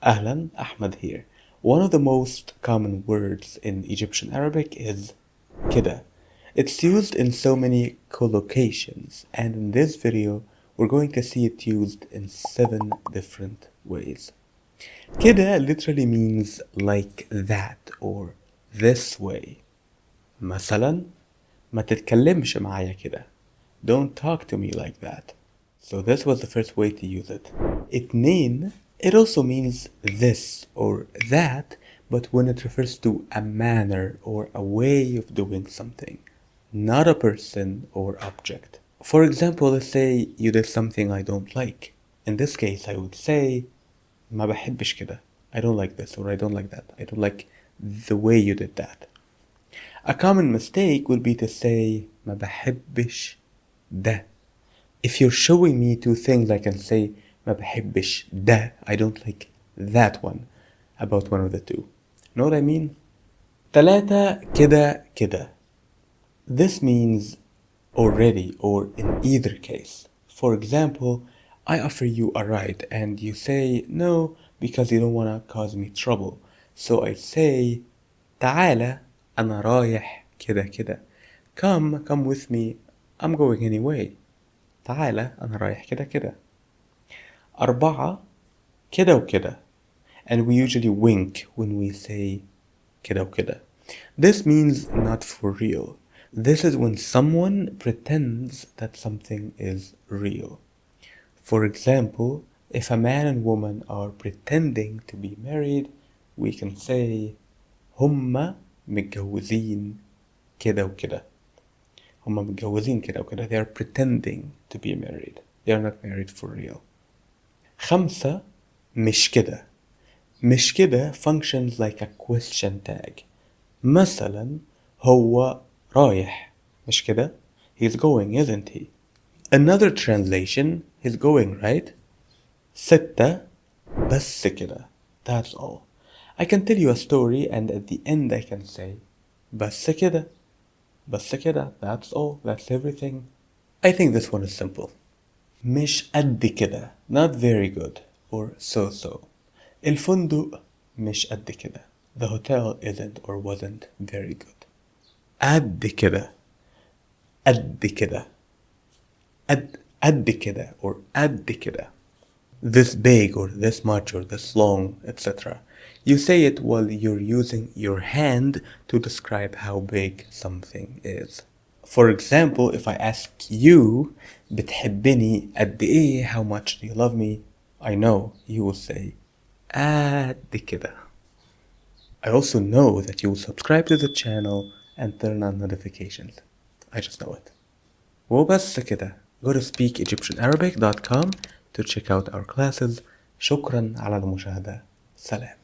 Ahlan, Ahmad here. One of the most common words in Egyptian Arabic is kida. It's used in so many collocations, and in this video, we're going to see it used in 7 different ways. Kida literally means like that or this way. مثلا ما تتكلمش معايا كده. Don't talk to me like that. So this was the first way to use it. اتنين, it also means this or that, but when it refers to a manner or a way of doing something, not a person or object. For example, let's say you did something I don't like. In this case, I would say ما بحبش كده. I don't like this or I don't like that. I don't like the way you did that. A common mistake would be to say ما بحبش ده. If you're showing me two things, I can say ما بحبش ده. I don't like that one about one of the two. Know what I mean? تلاتة كده كده. This means already or in either case. For example, I offer you a ride and you say no because you don't want to cause me trouble. So I say تعالى أنا رايح كده كده. Come with me. I'm going anyway. تعالى أنا رايح كده كده. أربعة كده وكده. And we usually wink when we say كده وكده. This means not for real. This is when someone pretends that something is real. For example, if a man and woman are pretending to be married, we can say هما متجوزين كده وكده. هما متجوزين كده وكده. They are pretending to be married. They are not married for real. خمسة مش كده. مش كده functions like a question tag. مثلا هو رايح مش كده. He's going, isn't he? Another translation, he's going, right? ستة بس كده. That's all. I can tell you a story and at the end I can say بس كده. بس كده. That's all. That's everything. I think this one is simple. مش قد كده. Not very good or so. الفندق مش قد كده. The hotel isn't or wasn't very good. قد كده. قد كده. قد كده or قد كده. This big or this much or this long, etc. You say it while you're using your hand to describe how big something is. For example, if I ask you بتحبني قد ايه, how much do you love me? I know you will say قد كده. I also know that you will subscribe to the channel and turn on notifications. I just know it. وبس كده. Go to speakegyptianarabic.com to check out our classes. شكرا على المشاهدة. سلام.